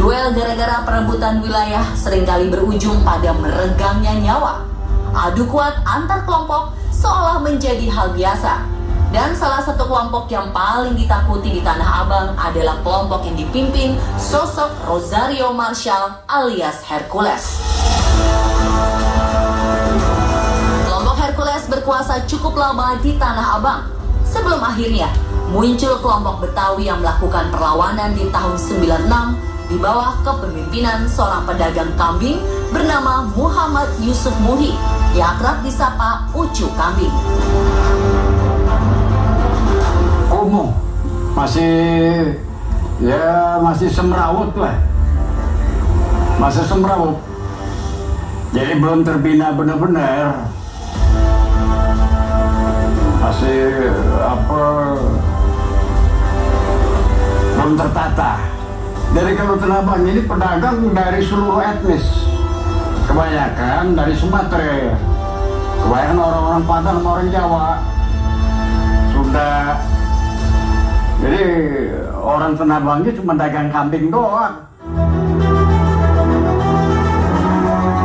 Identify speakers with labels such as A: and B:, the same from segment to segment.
A: Duel gara-gara perebutan wilayah seringkali berujung pada meregangnya nyawa. Adu kuat antar kelompok seolah menjadi hal biasa. Dan salah satu kelompok yang paling ditakuti di Tanah Abang adalah kelompok yang dipimpin sosok Rosario Marshall alias Hercules. Kelompok Hercules berkuasa cukup lama di Tanah Abang sebelum akhirnya muncul kelompok Betawi yang melakukan perlawanan di tahun 96 di bawah kepemimpinan seorang pedagang kambing bernama Muhammad Yusuf Muhi yang akrab disapa Ucu Kambing.
B: Kumuh, masih semrawut lah, masih semrawut, jadi belum terbina benar-benar, masih belum tertata. Dari kalau Tanah Abang ini pedagang dari seluruh etnis, kebanyakan dari Sumatera, kebanyakan orang-orang Padang, orang Jawa, Sunda. Jadi orang Tanah Abang ini cuma dagang kambing doang.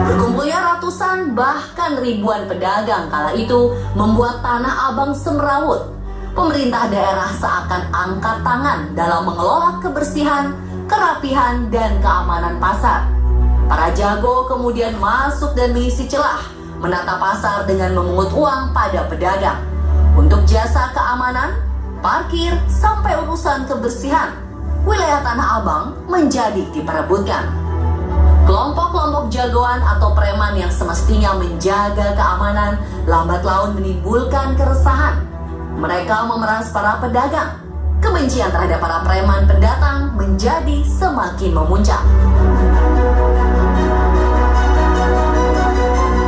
A: Berkumpulnya ratusan bahkan ribuan pedagang kala itu membuat Tanah Abang semrawut. Pemerintah daerah seakan angkat tangan dalam mengelola kebersihan, kerapihan, dan keamanan pasar. Para jago kemudian masuk dan mengisi celah, menata pasar dengan memungut uang pada pedagang. Untuk jasa keamanan, parkir, sampai urusan kebersihan, wilayah Tanah Abang menjadi diperebutkan. Kelompok-kelompok jagoan atau preman yang semestinya menjaga keamanan lambat laun menimbulkan keresahan. Mereka memeras para pedagang. Kebencian terhadap para preman pendatang menjadi semakin memuncak.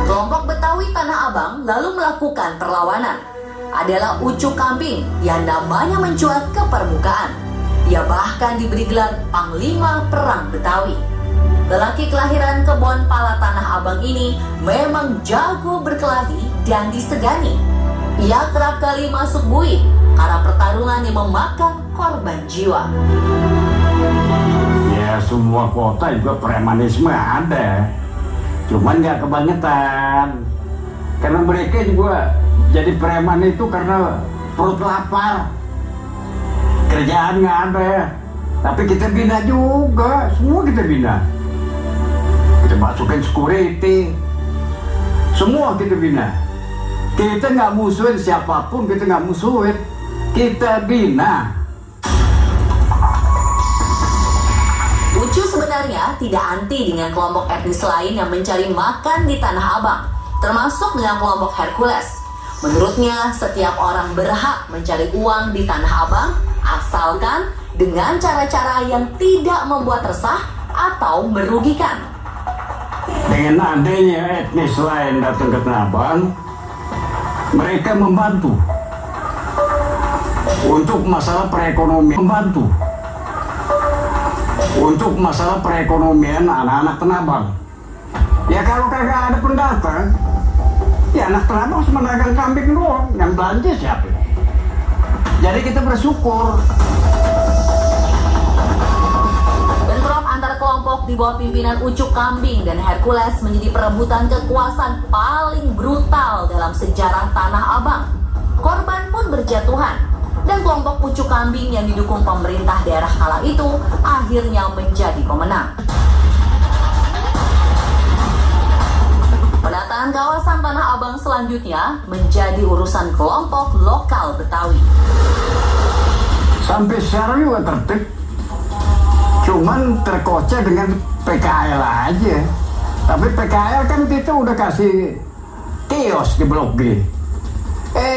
A: Kelompok Betawi Tanah Abang lalu melakukan perlawanan. Adalah Ucu Kambing yang namanya mencuat ke permukaan. Ia bahkan diberi gelar Panglima Perang Betawi. Lelaki kelahiran Kebon Pala Tanah Abang ini memang jago berkelahi dan disegani. Ia kerap kali masuk buih karena pertarungan yang memakan korban jiwa.
B: Ya semua kota juga premanisme ada, cuman nggak kebangetan. Karena mereka juga jadi preman itu karena perut lapar, kerjaan nggak ada. Tapi kita bina juga, semua kita bina. Kita masukin security, semua kita bina. Kita nggak musuhin siapapun, kita nggak musuhin, kita bina.
A: Ucu sebenarnya tidak anti dengan kelompok etnis lain yang mencari makan di Tanah Abang, termasuk dengan kelompok Hercules. Menurutnya, setiap orang berhak mencari uang di Tanah Abang, asalkan dengan cara-cara yang tidak membuat resah atau merugikan.
B: Dengan adanya etnis lain datang ke Tanah Abang, mereka membantu untuk masalah perekonomian, untuk masalah perekonomian anak-anak Tanah Abang. Ya kalau kagak ada pendatang, ya anak Tanah Abang cuma dagang kambing doang, yang belanja siapa? Jadi kita bersyukur.
A: Bentrok antar kelompok di bawah pimpinan Ucu Kambing dan Hercules menjadi perebutan kekuasaan paling brutal dalam sejarah Tanah Abang. Korban pun berjatuhan, dan kelompok Ucu Kambing yang didukung pemerintah daerah kala itu akhirnya menjadi pemenang. Penataan kawasan Tanah Abang selanjutnya menjadi urusan kelompok lokal Betawi.
B: Sampai sekarang juga tertib, cuman terkoceh dengan PKL aja. Tapi PKL kan kita udah kasih kios di Blok G,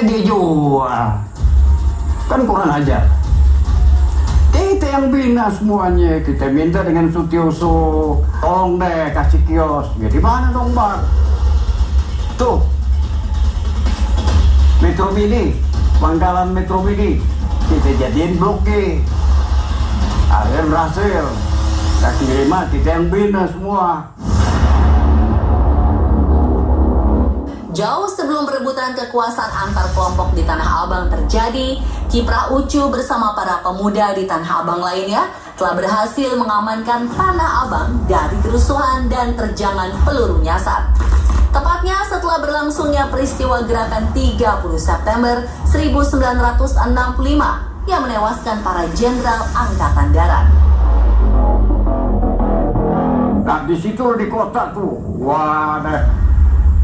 B: dijual, kan kurang ajar. Kita yang bina semuanya, kita minta dengan Sutioso, tolong deh kasih kios. Ya di mana dong Bang? Tuh, Metro Mini, Pangkalan Metro Mini, kita jadiin Blok G. Akhirnya berhasil, kaki 5 kita yang bina semua.
A: Jauh sebelum perebutan kekuasaan antar kelompok di Tanah Abang terjadi, kiprah Ucu bersama para pemuda di Tanah Abang lainnya telah berhasil mengamankan Tanah Abang dari kerusuhan dan terjangan peluru nyasar. Tepatnya setelah berlangsungnya peristiwa gerakan 30 September 1965 yang menewaskan para jenderal Angkatan Darat.
B: Nah di situ di kota tuh, wah deh,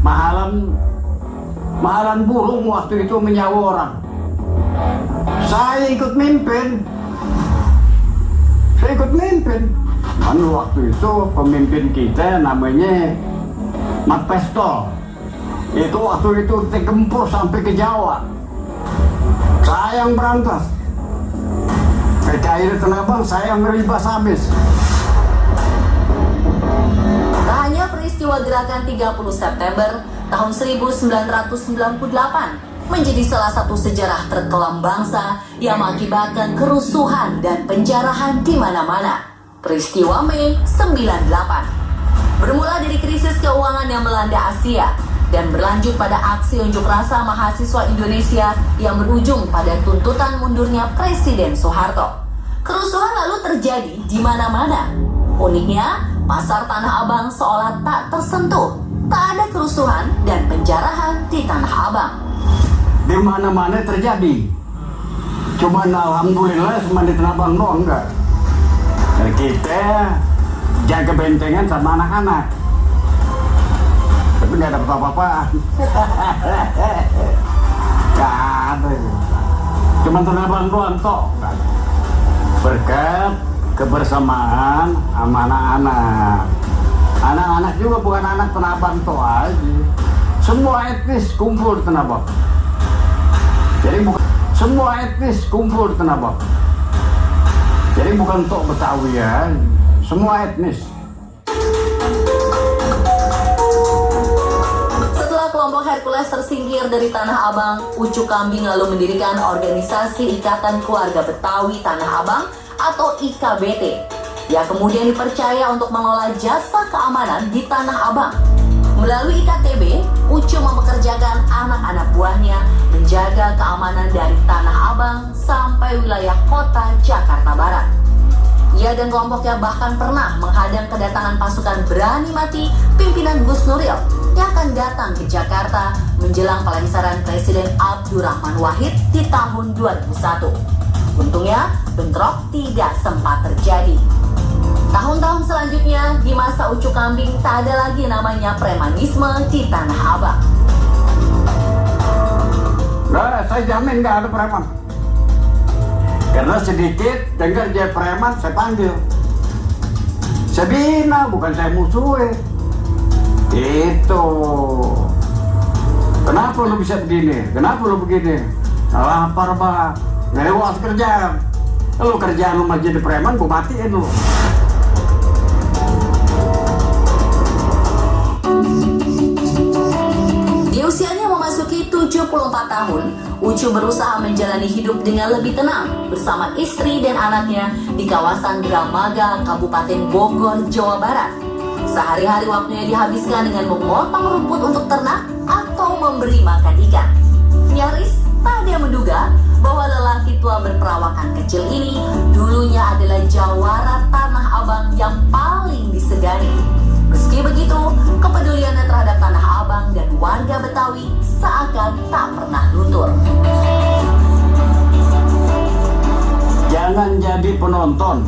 B: mahalan burung waktu itu menyawa orang. Saya ikut mimpin. Lalu waktu itu pemimpin kita namanya Mat Pestol. Itu waktu itu kita gempur sampai ke Jawa. Saya yang berantas. PKI Tanah Abang saya yang meribas habis.
A: Tak hanya peristiwa gerakan 30 September tahun 1998 menjadi salah satu sejarah terkelam bangsa yang mengakibatkan kerusuhan dan penjarahan di mana-mana. Peristiwa Mei 98 bermula dari krisis keuangan yang melanda Asia dan berlanjut pada aksi unjuk rasa mahasiswa Indonesia yang berujung pada tuntutan mundurnya Presiden Soeharto. Kerusuhan lalu terjadi di mana-mana. Uniknya, pasar Tanah Abang seolah tak tersentuh. Tak ada kerusuhan dan penjarahan di Tanah Abang.
B: Di mana-mana terjadi. Cuman alhamdulillah cuma di Tanah Abang doang enggak. Dan kita jaga bentengan sama anak-anak. Tapi nggak dapat apa-apaan. Gak ada. Cuma Tanah Abang doang toh. Berkat kebersamaan sama anak-anak. Anak-anak juga bukan anak Tanah Abang toh aja. Semua etnis kumpul di Tanah Abang. Jadi bukan semua etnis kumpul di Tanah Abang. Jadi bukan tok Betawi ya, semua etnis.
A: Setelah kelompok Hercules tersingkir dari Tanah Abang, Ucu Kambing lalu mendirikan organisasi Ikatan Keluarga Betawi Tanah Abang atau IKBT, yang kemudian dipercaya untuk mengelola jasa keamanan di Tanah Abang. Melalui IKTB, Ucu mempekerjakan anak-anak buahnya menjaga keamanan dari Tanah Abang sampai wilayah kota Jakarta Barat. Ia dan kelompoknya bahkan pernah menghadang kedatangan pasukan berani mati pimpinan Gus Nuril yang akan datang ke Jakarta menjelang pelengsaran Presiden Abdurrahman Wahid di tahun 2001. Untungnya, bentrok tidak sempat terjadi. Tahun-tahun selanjutnya, di masa Ucu Kambing tak ada lagi namanya premanisme di Tanah Abang.
B: Nah, saya jamin nggak ada preman. Karena sedikit dengar dia preman, saya panggil. Saya bina, bukan saya musuhin. Itu. Kenapa lu bisa begini? Kenapa lu begini? Lapar pak, ngewas kerjaan. Kalau kerjaan lu masih jadi preman, gua matiin lu.
A: Di usianya memasuki 74 tahun, Ucu berusaha menjalani hidup dengan lebih tenang bersama istri dan anaknya di kawasan Dramaga, Kabupaten Bogor, Jawa Barat. Sehari-hari waktunya dihabiskan dengan memotong rumput untuk ternak atau memberi makan ikan. Nyaris tak ada yang menduga bahwa lelaki tua berperawakan kecil ini dulunya adalah jawara Tanah Abang yang paling disegani. Meski begitu, kepeduliannya terhadap Tanah Abang dan warga Betawi seakan tak pernah luntur.
B: Jangan jadi penonton.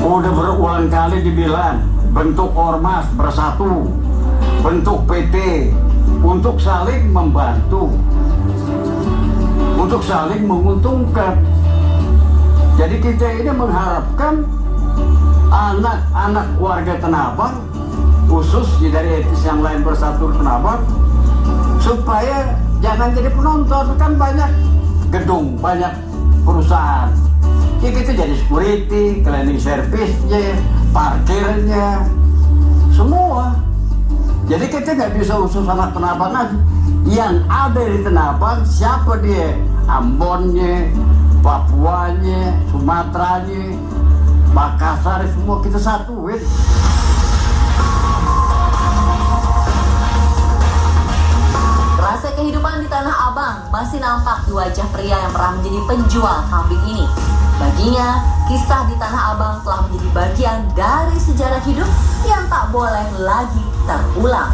B: Udah berulang kali dibilang, bentuk ormas bersatu, bentuk PT, untuk saling membantu, untuk saling menguntungkan. Jadi kita ini mengharapkan anak-anak warga Tanah Abang, khusus dari etnis yang lain bersatu di Tanah Abang, supaya jangan jadi penonton. Kan banyak gedung, banyak perusahaan. Ya kita jadi security, cleaning service-nya, parkirnya, semua. Jadi kita nggak bisa khusus anak Tanah Abang aja. Yang ada di Tanah Abang, siapa dia? Ambonnya, Papuanya, Sumateranya, Makassar, semua kita satuin.
A: Rasa kehidupan di Tanah Abang masih nampak di wajah pria yang pernah menjadi penjual kambing ini. Bagi Baginya, kisah di Tanah Abang telah menjadi bagian dari sejarah hidup yang tak boleh lagi terulang.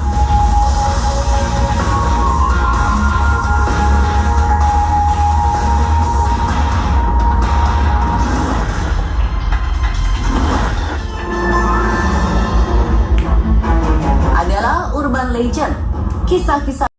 A: Adalah urban legend, kisah-kisah